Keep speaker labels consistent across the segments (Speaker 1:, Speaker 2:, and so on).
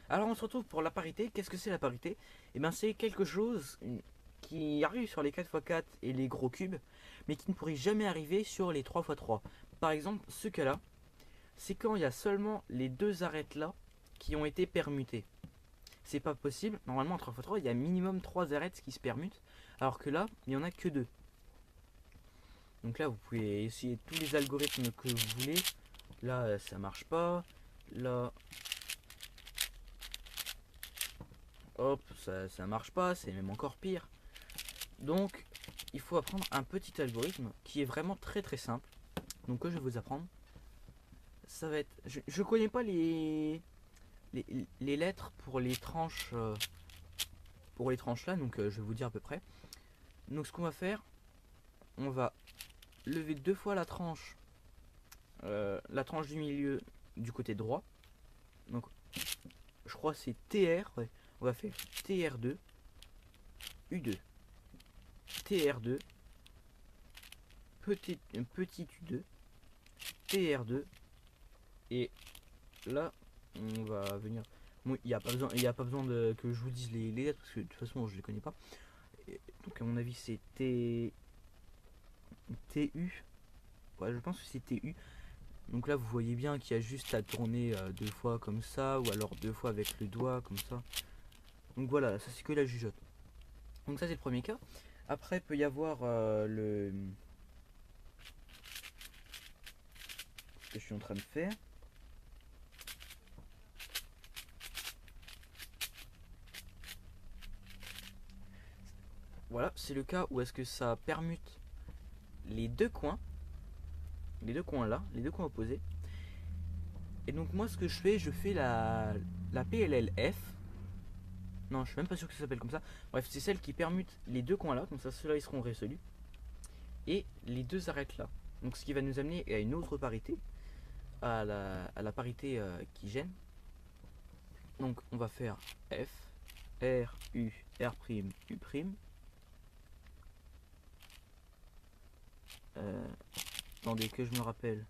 Speaker 1: Alors on se retrouve pour la parité. Qu'est-ce que c'est la parité? Eh bien c'est quelque chose qui arrive sur les 4x4 et les gros cubes, mais qui ne pourrait jamais arriver sur les 3x3. Par exemple, ce cas-là, c'est quand il y a seulement les deux arêtes là qui ont été permutées. C'est pas possible. Normalement en 3x3, il y a minimum 3 arêtes qui se permutent, alors que là, il n'y en a que 2. Donc là, vous pouvez essayer tous les algorithmes que vous voulez. Là, ça marche pas. Là, hop, ça marche pas. C'est même encore pire. Donc, il faut apprendre un petit algorithme qui est vraiment très très simple. Donc, que je vais vous apprendre, ça va être. Je connais pas les lettres pour les tranches là, donc je vais vous dire à peu près. Donc, ce qu'on va faire, on va lever deux fois la tranche du milieu du côté droit. Donc, je crois que c'est TR. Ouais. On va faire TR2, U2, TR2, petit U2, TR2, et là on va venir. Bon, il n'y a pas besoin que je vous dise les lettres parce que de toute façon je les connais pas. Et donc à mon avis c'est TU. Ouais, je pense que c'est TU. Donc là vous voyez bien qu'il y a juste à tourner deux fois comme ça, ou alors deux fois avec le doigt comme ça. Donc voilà, ça c'est que la jugeote. Donc ça c'est le premier cas. Après il peut y avoir ce que je suis en train de faire. Voilà, c'est le cas où est-ce que ça permute les deux coins là, les deux coins opposés. Et donc moi ce que je fais la PLLF. Non, je suis même pas sûr que ça s'appelle comme ça. Bref, c'est celle qui permute les deux coins là, comme ça ceux-là ils seront résolus. Et les deux arêtes là. Donc ce qui va nous amener à une autre parité, à la parité qui gêne. Donc on va faire F, R, U, R', U'. Attendez que je me rappelle.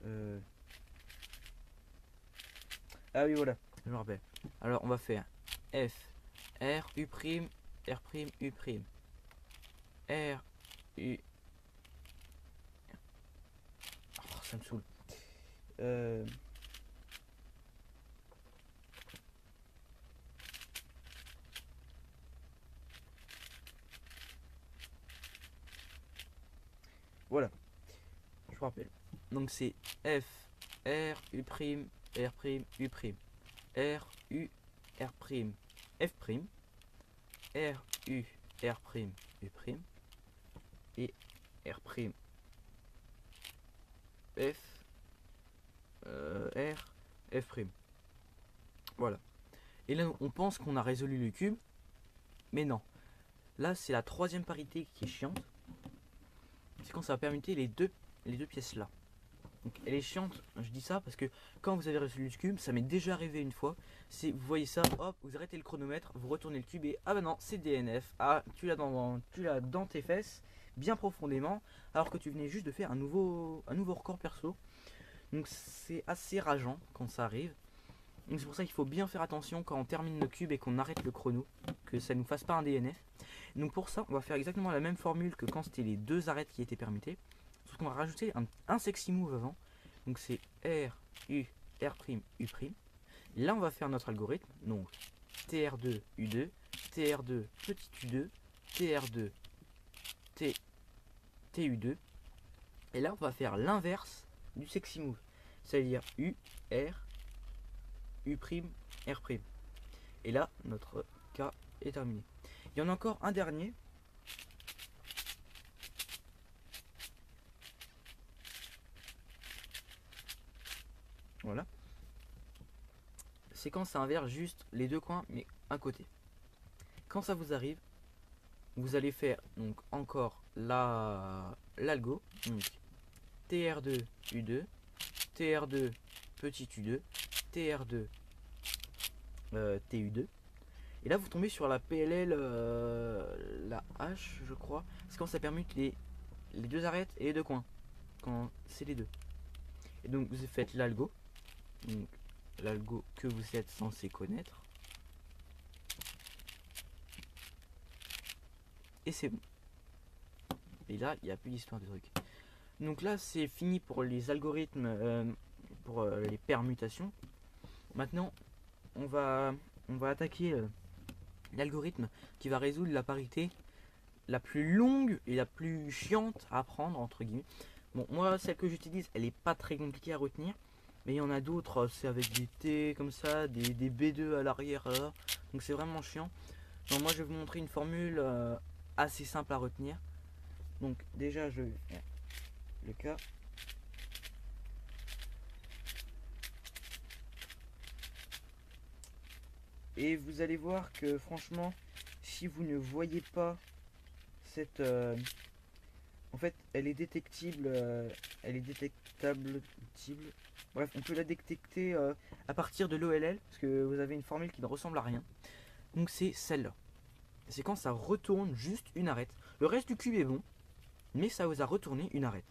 Speaker 1: Euh, Ah oui, voilà, je me rappelle. Alors on va faire F, R, U', R', U'. R, U. Oh, ça me saoule. Euh, Voilà, je me rappelle. Donc c'est F, R, U', R', U'. R, U, R', F', R, U, R', U'. Et R', F, R, F'. Voilà. Et là, on pense qu'on a résolu le cube, mais non. Là, c'est la troisième parité qui est chiante. C'est quand ça va permuter les deux pièces là. Donc elle est chiante, je dis ça parce que quand vous avez résolu le cube, ça m'est déjà arrivé une fois. C'est, vous voyez ça, hop, vous arrêtez le chronomètre, vous retournez le cube et ah bah non, c'est DNF. Ah, tu l'as dans tes fesses, bien profondément, alors que tu venais juste de faire un nouveau record perso. Donc c'est assez rageant quand ça arrive. Donc c'est pour ça qu'il faut bien faire attention quand on termine le cube et qu'on arrête le chrono, que ça ne nous fasse pas un DNF. Donc pour ça, on va faire exactement la même formule que quand c'était les deux arêtes qui étaient permutées. Sauf qu'on va rajouter un sexy move avant. Donc c'est R, U, R', U'. Et là on va faire notre algorithme. Donc TR2, U2, TR2, petit U2, TR2, T, TU2. Et là on va faire l'inverse du sexy move. C'est-à-dire U, R, U', R'. Et là notre cas est terminé. Il y en a encore un dernier. Voilà. C'est quand ça inverse juste les deux coins, mais un côté. Quand ça vous arrive, vous allez faire donc encore l'algo. Donc TR2 U2, TR2 petit U2, TR2 TU2. Et là vous tombez sur la PLL, la H je crois. C'est quand ça permute les deux arêtes et les deux coins. Quand c'est les deux. Et donc vous faites l'algo. Donc l'algo que vous êtes censé connaître. Et c'est bon. Et là, il n'y a plus d'histoire de trucs. Donc là, c'est fini pour les algorithmes, pour les permutations. Maintenant, on va attaquer l'algorithme qui va résoudre la parité la plus longue et la plus chiante à apprendre, entre guillemets. Bon, moi, celle que j'utilise, elle est pas très compliquée à retenir. Mais il y en a d'autres, c'est avec des T comme ça, des B2 à l'arrière. Donc c'est vraiment chiant. Donc moi, je vais vous montrer une formule assez simple à retenir. Donc déjà, je vais faire le cas. Et vous allez voir que franchement, si vous ne voyez pas cette... en fait, elle est détectible. Elle est détectable. Bref, on peut la détecter à partir de l'OLL. Parce que vous avez une formule qui ne ressemble à rien. Donc c'est celle-là. C'est quand ça retourne juste une arête. Le reste du cube est bon. Mais ça vous a retourné une arête.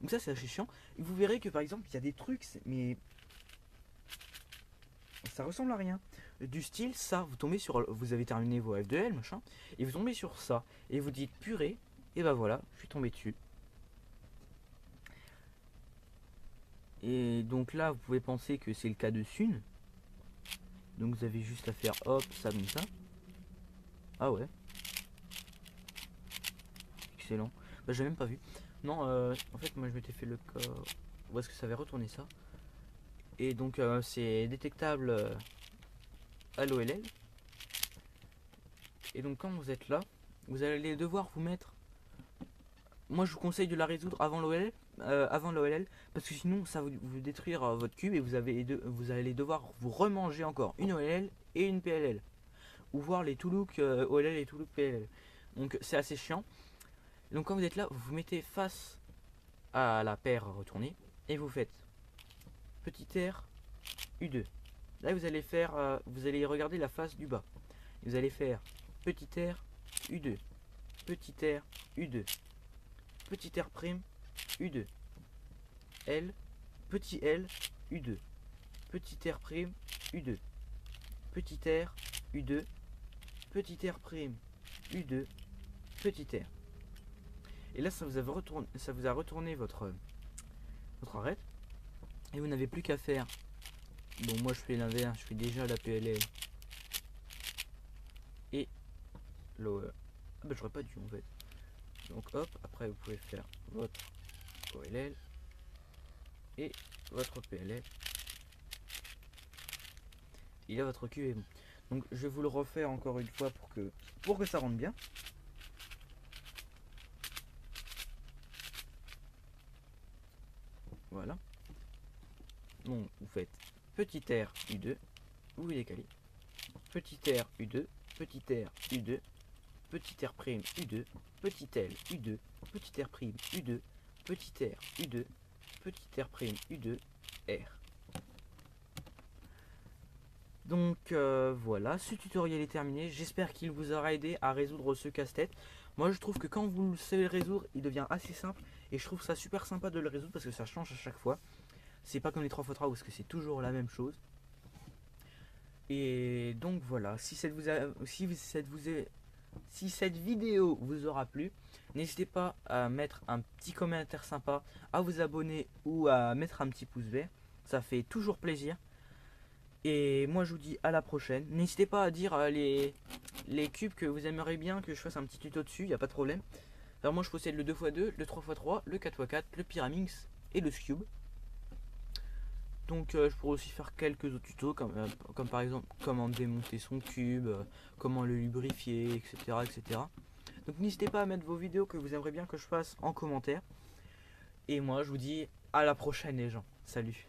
Speaker 1: Donc ça c'est assez chiant. Et vous verrez que par exemple, il y a des trucs, mais... ça ressemble à rien. Du style, ça, vous tombez sur... Vous avez terminé vos F2L, machin. Et vous tombez sur ça. Et vous dites purée. Et bah voilà, je suis tombé dessus. Et donc là, vous pouvez penser que c'est le cas de Sun. Donc vous avez juste à faire hop, ça comme ça. Ah ouais. Excellent. Bah j'ai même pas vu. Non, en fait moi je m'étais fait le cas... Où est-ce que ça avait retourné ça? Et donc c'est détectable à l'OLL. Et donc quand vous êtes là, vous allez devoir vous mettre... Moi je vous conseille de la résoudre avant l'OLL. Parce que sinon ça va vous détruire votre cube et vous allez devoir vous remanger encore une OLL et une PLL. Ou voir les Toulouk OLL et Toulouk PLL. Donc c'est assez chiant. Donc quand vous êtes là, vous vous mettez face à la paire retournée et vous faites petit R U2. Là vous allez faire, vous allez regarder la face du bas. Et vous allez faire petit R U2, petit R U2, petit R prime U2, L, petit L U2, petit R prime U2, petit R U2, petit R prime U2, petit R. Et là ça vous a retourné votre arête. Et vous n'avez plus qu'à faire. Bon moi je fais l'inverse, je fais déjà la PLL. Et l'OE. Ah bah j'aurais pas dû en fait. Donc hop, après vous pouvez faire votre OLL et votre PLL. Et là votre cube est bon. Donc je vais vous le refaire encore une fois pour que ça rentre bien. Voilà. Donc vous faites petit R U2, vous les décalez. Petit R U2, petit R U2, petit R prime U2, petit L U2, petit R prime U2, petit R U2, petit R prime U2, R. Donc voilà, ce tutoriel est terminé. J'espère qu'il vous aura aidé à résoudre ce casse-tête. Moi je trouve que quand vous le savez résoudre, il devient assez simple. Et je trouve ça super sympa de le résoudre parce que ça change à chaque fois. C'est pas comme les 3x3 parce que c'est toujours la même chose. Et donc voilà, si cette vidéo vous aura plu, n'hésitez pas à mettre un petit commentaire sympa, à vous abonner ou à mettre un petit pouce vert. Ça fait toujours plaisir. Et moi je vous dis à la prochaine. N'hésitez pas à dire les cubes que vous aimeriez bien que je fasse un petit tuto dessus, il n'y a pas de problème. Alors moi je possède le 2x2, le 3x3, le 4x4, le Pyraminx et le Cube. Donc je pourrais aussi faire quelques autres tutos comme par exemple comment démonter son cube, comment le lubrifier, etc. etc. Donc n'hésitez pas à mettre vos vidéos que vous aimeriez bien que je fasse en commentaire. Et moi je vous dis à la prochaine les gens. Salut.